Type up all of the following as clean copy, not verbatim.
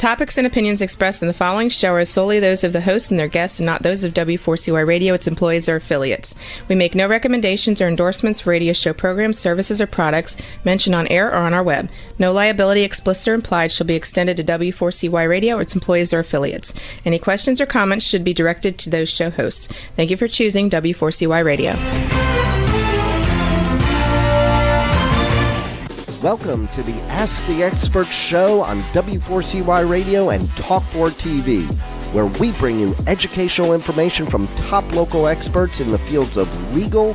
topics and opinions expressed in the following show are solely those of the hosts and their guests and not those of W4CY Radio, its employees, or affiliates. We make no recommendations or endorsements for radio show programs, services, or products mentioned on air or on our web. No liability, explicit or implied, shall be extended to W4CY Radio or its employees or affiliates. Any questions or comments should be directed to those show hosts. Thank you for choosing W4CY Radio. Welcome to the Ask the Expert show on W4CY Radio and Talk4 TV, where we bring you educational information from top local experts in the fields of legal,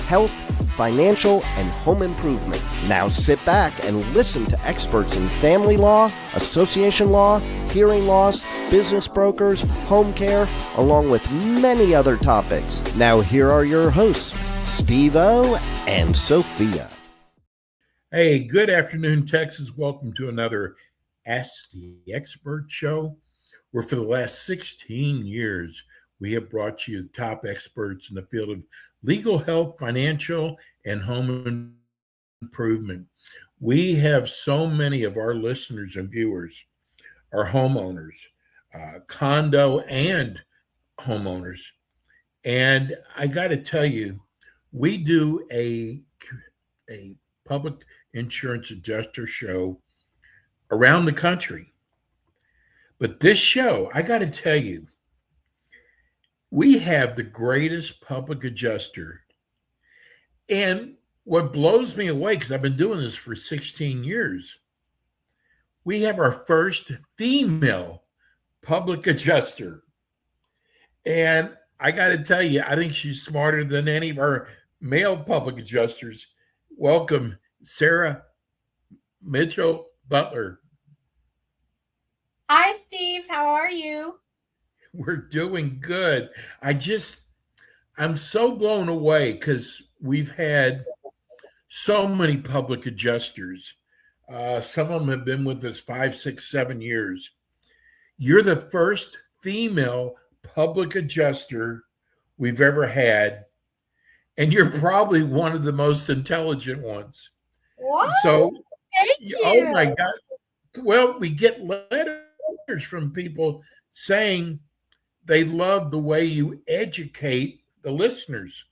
health, financial, and home improvement. Now sit back and listen to experts in family law, association law, hearing loss, business brokers, home care, along with many other topics. Now here are your hosts, Steve-O and Sophia. Hey, good afternoon, Texas. Welcome to another Ask the Expert show, where for the last 16 years, we have brought you the top experts in the field of legal, health, financial, and home improvement. We have so many of our listeners and viewers are homeowners, condo and homeowners. And I got to tell you, we do a public insurance adjuster show around the country. But this show, I got to tell you, we have the greatest public adjuster. And what blows me away, because I've been doing this for 16 years, we have our first female public adjuster. And I got to tell you, I think she's smarter than any of our male public adjusters. Welcome, Sarah Mitchell Butler. Hi, Steve. How are you? We're doing good. I'm so blown away because we've had so many public adjusters. Some of them have been with us 5, 6, 7 years. You're the first female public adjuster we've ever had, and you're probably one of the most intelligent ones. What? So, Thank you. Oh my God. Well, we get letters from people saying they love the way you educate the listeners.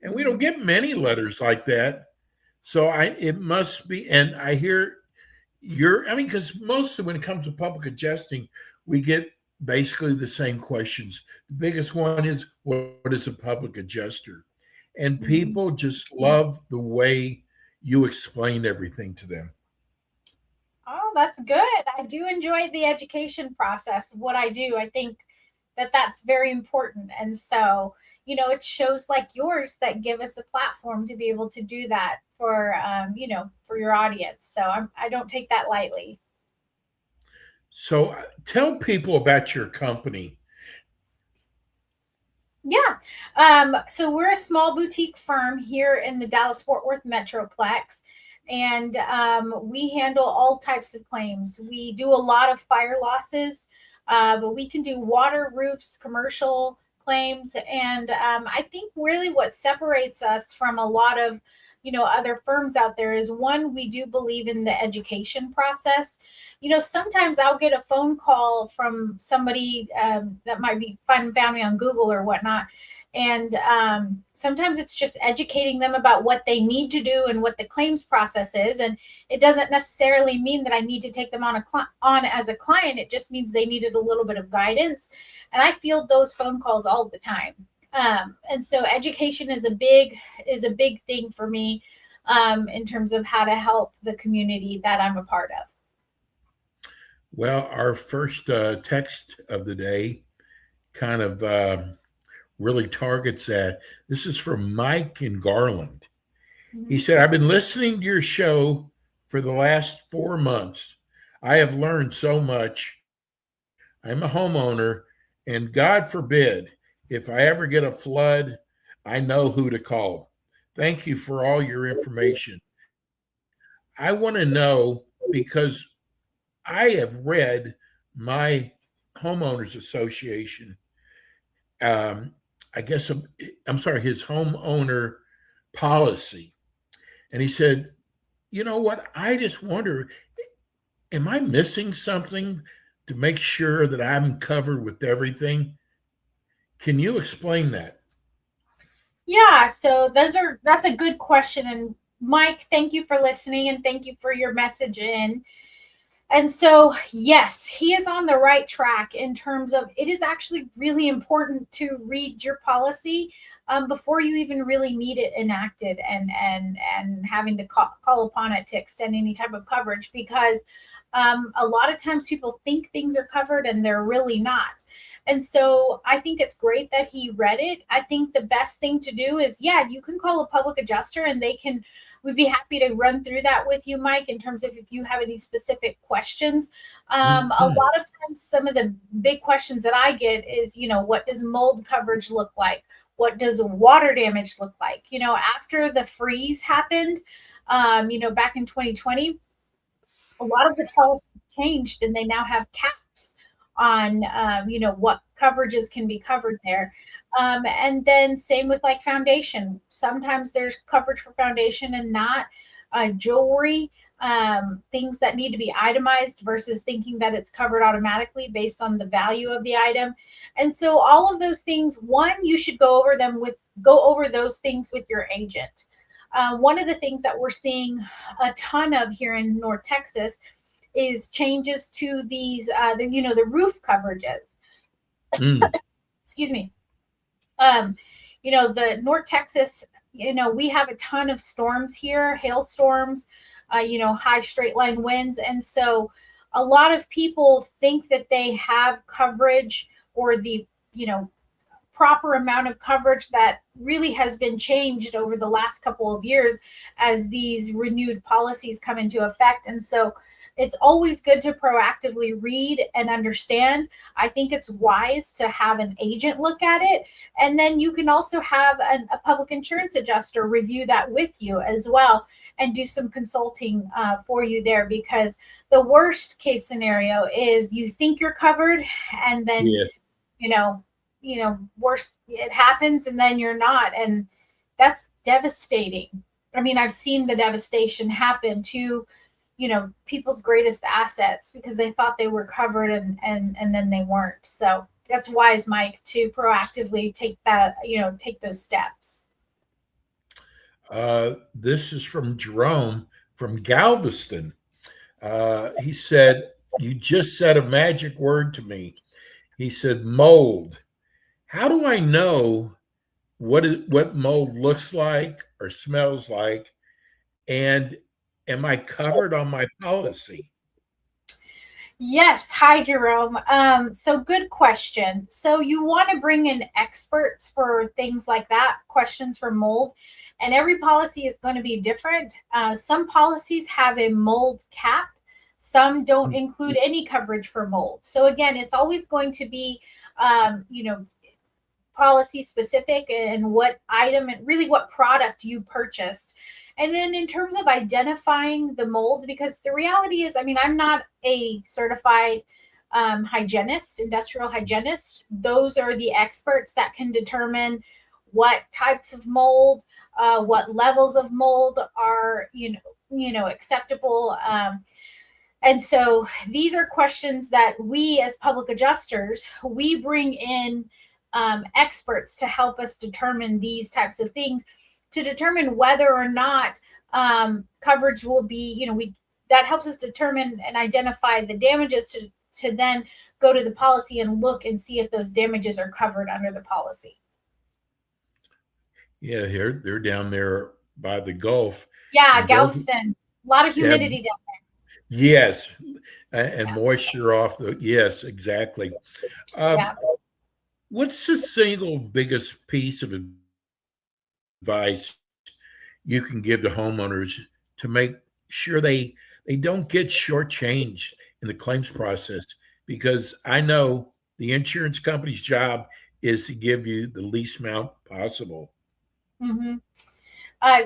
And we don't get many letters like that. So it must be, and I hear because mostly when it comes to public adjusting, we get basically the same questions. The biggest one is, what is a public adjuster? And people just love the way you explain everything to them. Oh, that's good. I do enjoy the education process of what I do. I think that that's very important. And so, it's shows like yours that give us a platform to be able to do that for your audience. So I don't take that lightly. So tell people about your company. Yeah. So we're a small boutique firm here in the Dallas-Fort Worth Metroplex, and we handle all types of claims. We do a lot of fire losses, but we can do water, roofs, commercial claims. And I think really what separates us from a lot of other firms out there is, one, we do believe in the education process. Sometimes I'll get a phone call from somebody that might be found me on Google or whatnot. And sometimes it's just educating them about what they need to do and what the claims process is. And it doesn't necessarily mean that I need to take them on as a client. It just means they needed a little bit of guidance. And I field those phone calls all the time. And so education is a big thing for me in terms of how to help the community that I'm a part of. Well, our first text of the day kind of really targets that. This is from Mike in Garland. Mm-hmm. He said, I've been listening to your show for the last 4 months. I have learned so much. I'm a homeowner, and God forbid, if I ever get a flood, I know who to call. Thank you for all your information. I want to know, because I have read my homeowners association, his homeowner policy. And he said, you know what? I just wonder, am I missing something to make sure that I'm covered with everything. Can you explain that? Yeah, so that's a good question. And Mike, thank you for listening and thank you for your message in. And so, yes, he is on the right track in terms of it is actually really important to read your policy before you even really need it enacted and having to call upon it to extend any type of coverage, because a lot of times people think things are covered and they're really not. And so I think it's great that he read it. I think the best thing to do is, yeah, you can call a public adjuster and we'd be happy to run through that with you, Mike, in terms of if you have any specific questions. A lot of times, some of the big questions that I get is, what does mold coverage look like? What does water damage look like? After the freeze happened, back in 2020, a lot of the policies changed and they now have caps on what coverages can be covered there. And then same with like foundation. Sometimes there's coverage for foundation and not jewelry, things that need to be itemized versus thinking that it's covered automatically based on the value of the item. And so all of those things, one, you should go over those things with your agent. One of the things that we're seeing a ton of here in North Texas is changes to these, the roof coverages. Excuse me. The North Texas, we have a ton of storms here, hailstorms, high straight line winds. And so a lot of people think that they have coverage or the, proper amount of coverage that really has been changed over the last couple of years as these renewed policies come into effect. And so it's always good to proactively read and understand. I think it's wise to have an agent look at it. And then you can also have a public insurance adjuster review that with you as well and do some consulting for you there, because the worst case scenario is you think you're covered and then, worse, it happens and then you're not. And that's devastating. I mean, I've seen the devastation happen to, people's greatest assets because they thought they were covered and then they weren't. So that's wise, Mike, to proactively take those steps. This is from Jerome from Galveston. He said, "You just said a magic word to me." He said, "Mold. How do I know what mold looks like or smells like? And am I covered on my policy?" Yes. Hi, Jerome. So good question. So you want to bring in experts for things like that, questions for mold, and every policy is going to be different. Some policies have a mold cap. Some don't include any coverage for mold. So again, it's always going to be, policy specific and what item and really what product you purchased. And then in terms of identifying the mold, because the reality is, I'm not a certified hygienist, industrial hygienist. Those are the experts that can determine what types of mold, what levels of mold are, acceptable. And so these are questions that we as public adjusters, we bring in experts to help us determine these types of things, to determine whether or not coverage will be, that helps us determine and identify the damages to then go to the policy and look and see if those damages are covered under the policy. Yeah, here they're down there by the Gulf. Yeah, Galveston. A lot of humidity down there. Yes, and moisture off the. Yes, exactly. What's the single biggest piece of advice you can give to homeowners to make sure they don't get shortchanged in the claims process? Because I know the insurance company's job is to give you the least amount possible. Mm-hmm.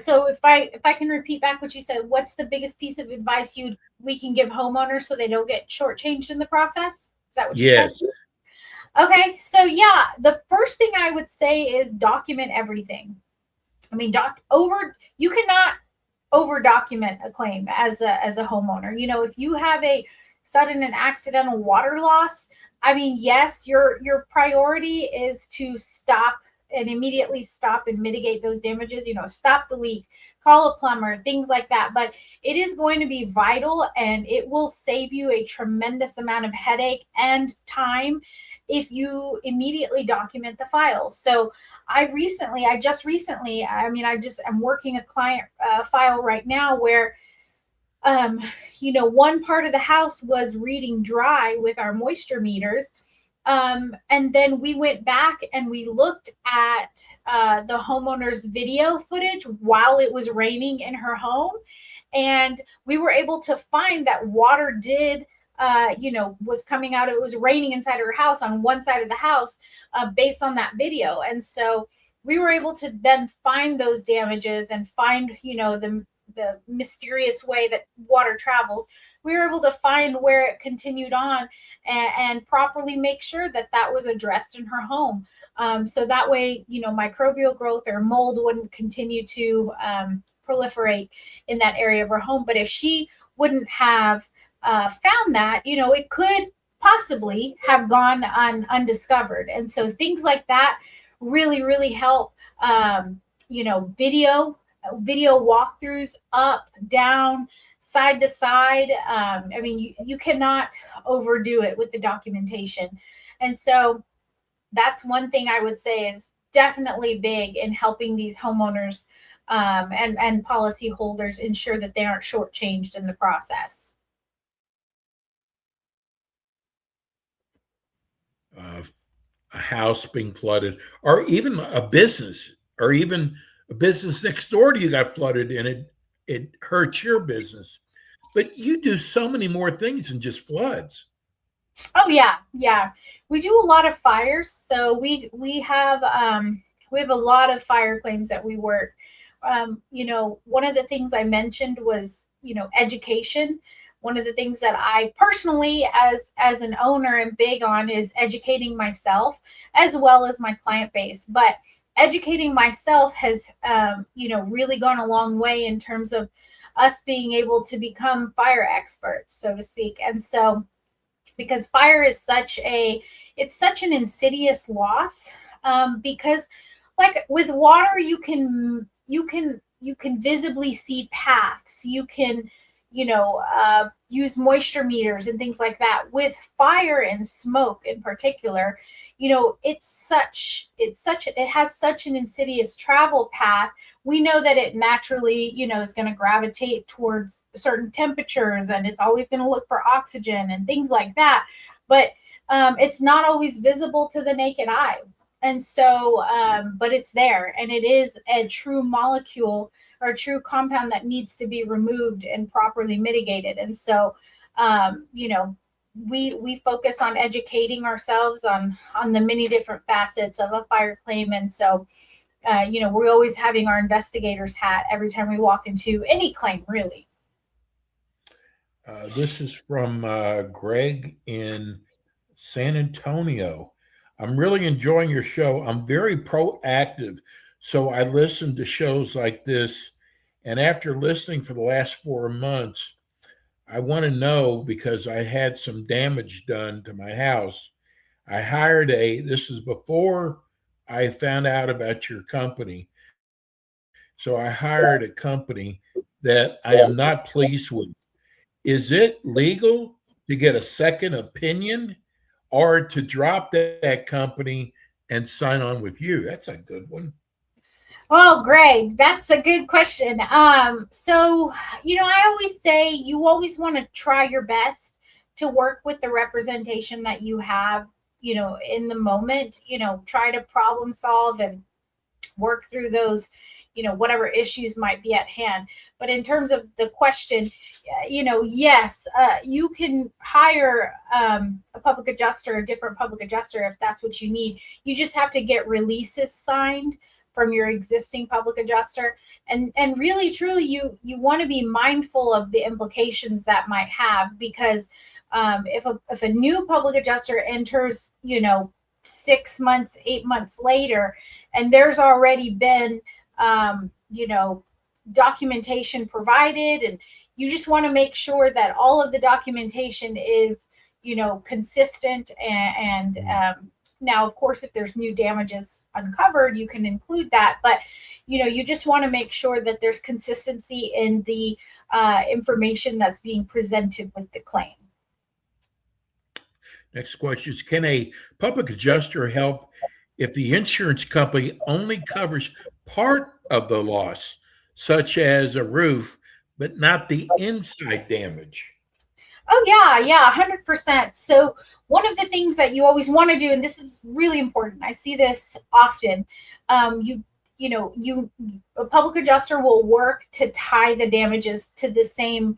So if I can repeat back what you said, what's the biggest piece of advice we can give homeowners so they don't get shortchanged in the process? Is that what you said? Yes. Okay, so yeah, the first thing I would say is document everything. You cannot over document a claim as a homeowner. If you have a sudden and accidental water loss, I mean, yes, your priority is to stop and immediately stop and mitigate those damages, stop the leak, call a plumber, things like that. But it is going to be vital, and it will save you a tremendous amount of headache and time if you immediately document the files. So I'm working a client file right now where one part of the house was reading dry with our moisture meters. And then we went back and we looked at the homeowner's video footage while it was raining in her home. And we were able to find that water did, was coming out. It was raining inside her house on one side of the house based on that video. And so we were able to then find those damages and find, the mysterious way that water travels. We were able to find where it continued on and properly make sure that that was addressed in her home. So that way, microbial growth or mold wouldn't continue to proliferate in that area of her home. But if she wouldn't have found that, it could possibly have gone undiscovered. And so things like that really, really help. Video walkthroughs up, down, side to side. You cannot overdo it with the documentation. And so that's one thing I would say is definitely big in helping these homeowners and policyholders ensure that they aren't shortchanged in the process. A house being flooded, or even a business, or even a business next door to you got flooded and it hurts your business. But you do so many more things than just floods. Oh yeah. We do a lot of fires. So we have a lot of fire claims that we work. One of the things I mentioned was, education. One of the things that I personally, as an owner, am big on is educating myself as well as my client base. But educating myself has, really gone a long way in terms of us being able to become fire experts, so to speak. And so, because fire is such an insidious loss, because like with water, you can visibly see paths. You can, use moisture meters and things like that. With fire and smoke in particular, it has such an insidious travel path. We know that it naturally, is going to gravitate towards certain temperatures, and it's always going to look for oxygen and things like that. But it's not always visible to the naked eye. And so, but it's there, and it is a true molecule or a true compound that needs to be removed and properly mitigated. And so, we focus on educating ourselves on the many different facets of a fire claim. And so, we're always having our investigator's hat every time we walk into any claim, really. This is from Greg in San Antonio. I'm really enjoying your show. I'm very proactive, so I listen to shows like this. And after listening for the last 4 months, I want to know, because I had some damage done to my house. I hired this is before I found out about your company. So I hired a company that I am not pleased with. Is it legal to get a second opinion or to drop that company and sign on with you? That's a good one. Well, Greg, that's a good question. So, I always say you always want to try your best to work with the representation that you have, in the moment, try to problem solve and work through those, whatever issues might be at hand. But in terms of the question, yes, you can hire a public adjuster, a different public adjuster, if that's what you need. You just have to get releases signed from your existing public adjuster. And really, truly, you want to be mindful of the implications that might have, because if a new public adjuster enters, 6 months, 8 months later, and there's already been, documentation provided, and, you just want to make sure that all of the documentation is, consistent. And now, of course, if there's new damages uncovered, you can include that. But, you just want to make sure that there's consistency in the information that's being presented with the claim. Next question is, can a public adjuster help if the insurance company only covers part of the loss, such as a roof, but not the inside damage? Oh, yeah, 100%. So one of the things that you always want to do, and this is really important, I see this often, a public adjuster will work to tie the damages to the same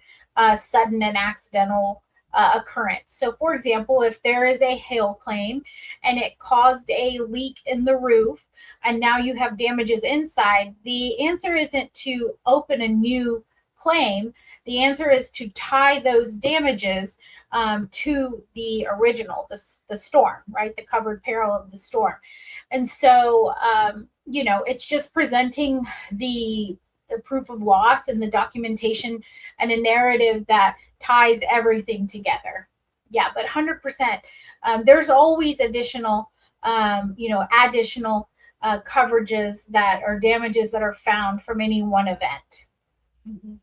sudden and accidental occurrence. So, for example, if there is a hail claim and it caused a leak in the roof, and now you have damages inside, the answer isn't to open a new claim. The answer is to tie those damages to the original, the storm, right? The covered peril of the storm. And so, it's just presenting the proof of loss and the documentation and a narrative that ties everything together. Yeah, but 100%. There's always additional coverages that are damages that are found from any one event. Mm-hmm.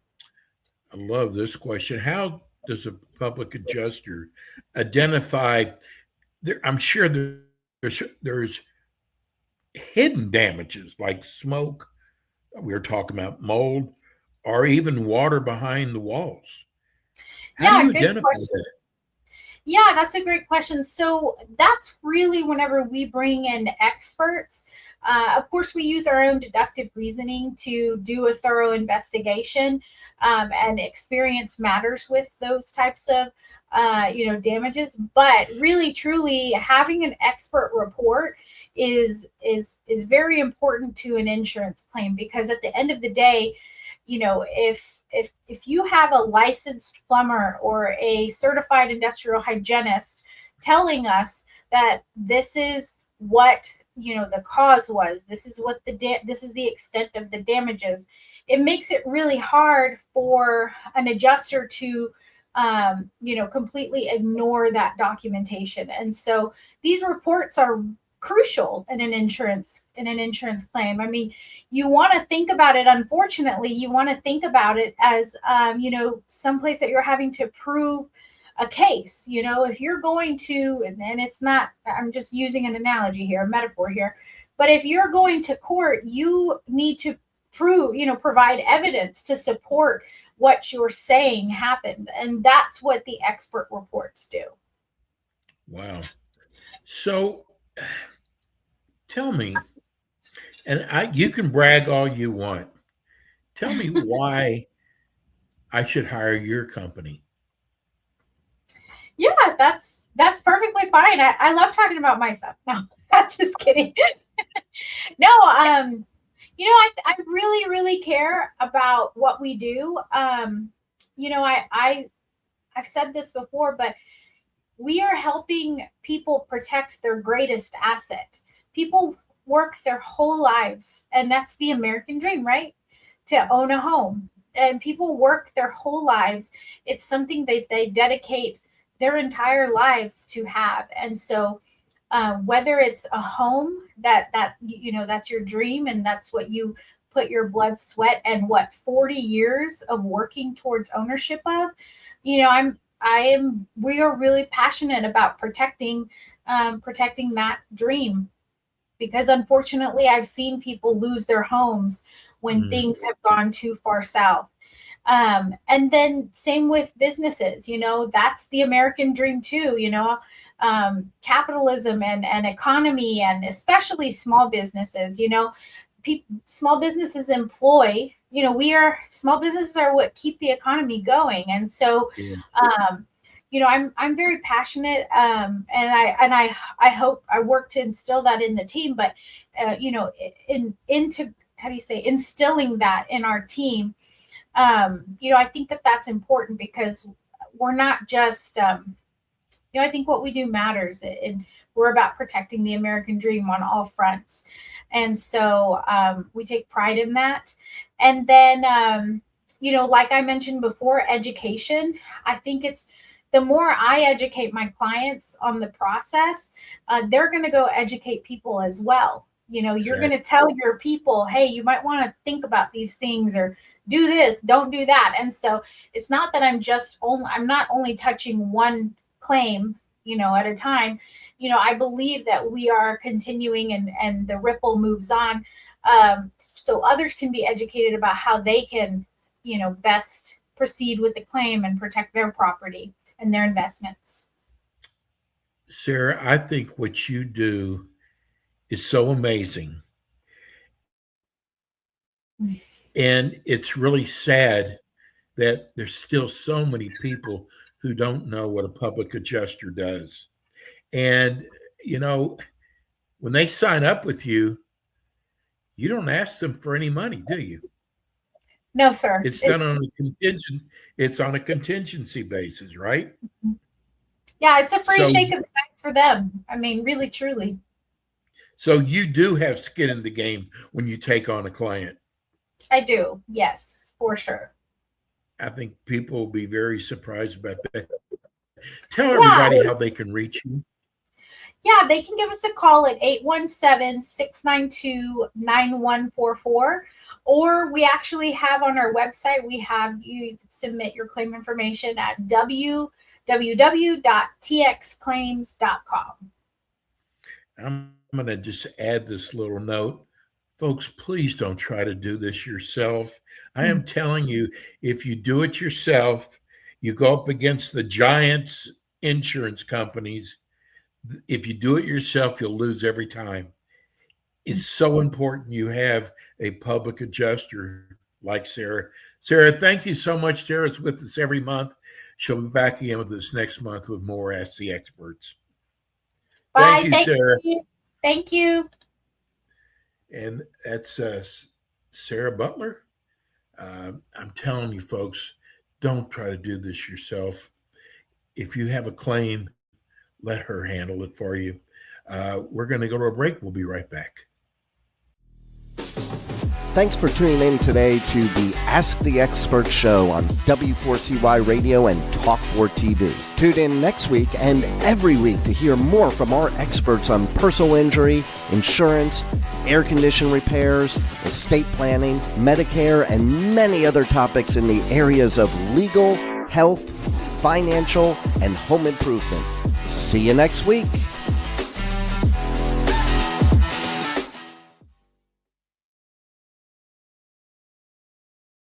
I love this question. How does a public adjuster identify? I'm sure there's hidden damages like smoke. We were talking about mold, or even water behind the walls. How do you identify that? Yeah, that's a great question. So that's really whenever we bring in experts. Of course, we use our own deductive reasoning to do a thorough investigation, and experience matters with those types of damages. But really, truly, having an expert report is very important to an insurance claim, because at the end of the day, if you have a licensed plumber or a certified industrial hygienist telling us that this is what the cause was, this is what this is the extent of the damages, it makes it really hard for an adjuster to completely ignore that documentation. And so these reports are crucial in an insurance claim. I mean, you want to think about it, unfortunately, you want to think about it as someplace that you're having to prove a case. If you're going to, and it's not, I'm just using an analogy here, a metaphor here, but if you're going to court, you need to provide evidence to support what you're saying happened. And that's what the expert reports do. Wow. So tell me, and you can brag all you want. Tell me why I should hire your company. Yeah, that's perfectly fine. I love talking about myself. No, I'm just kidding. No, I really, really care about what we do. I've said this before, but we are helping people protect their greatest asset. People work their whole lives, and that's the American dream, right? To own a home. And people work their whole lives. It's something that they dedicate their entire lives to have. And so whether it's a home that's your dream, and that's what you put your blood, sweat, and 40 years of working towards ownership of, we are really passionate about protecting that dream, because unfortunately I've seen people lose their homes when things have gone too far south. And then same with businesses, that's the American dream too, capitalism and economy, and especially small businesses, small businesses employ, small businesses are what keep the economy going. And so, I'm very passionate, and I hope I work to instill that in the team, but, instilling that in our team. I think that's important, because we're not just, I think what we do matters, and we're about protecting the American dream on all fronts. And so we take pride in that. And then, like I mentioned before, education. I think it's the more I educate my clients on the process, they're going to go educate people as well. You're going to tell your people, hey, you might want to think about these things, or do this, don't do that. And so it's not that I'm not only touching one claim, at a time. I believe that we are continuing, and the ripple moves on. So others can be educated about how they can, best proceed with the claim and protect their property and their investments. Sarah, I think what you do is so amazing. And it's really sad that there's still so many people who don't know what a public adjuster does. And, when they sign up with you, you don't ask them for any money, do you? No, sir. It's done on a contingency basis, right? Yeah, it's a free shake of the hands for them. I mean, really, truly. So you do have skin in the game when you take on a client. I do. Yes, for sure. I think people will be very surprised about that. Tell everybody how they can reach you. Yeah, they can give us a call at 817-692-9144. Or we actually have on our website, you submit your claim information at www.txclaims.com. I'm going to just add this little note. Folks, please don't try to do this yourself. I am telling you, if you do it yourself, you go up against the giant insurance companies. If you do it yourself, you'll lose every time. It's so important you have a public adjuster like Sarah. Sarah, thank you so much. Sarah's with us every month. She'll be back again with us next month with more Ask the Experts. Bye. Thank you, Sarah. Thank you. And that's Sarah Butler. I'm telling you, folks, don't try to do this yourself. If you have a claim, let her handle it for you. We're going to go to a break. We'll be right back. Thanks for tuning in today to the Ask the Expert show on W4CY Radio and Talk4 TV. Tune in next week and every week to hear more from our experts on personal injury, insurance, air condition repairs, estate planning, Medicare, and many other topics in the areas of legal, health, financial, and home improvement. See you next week.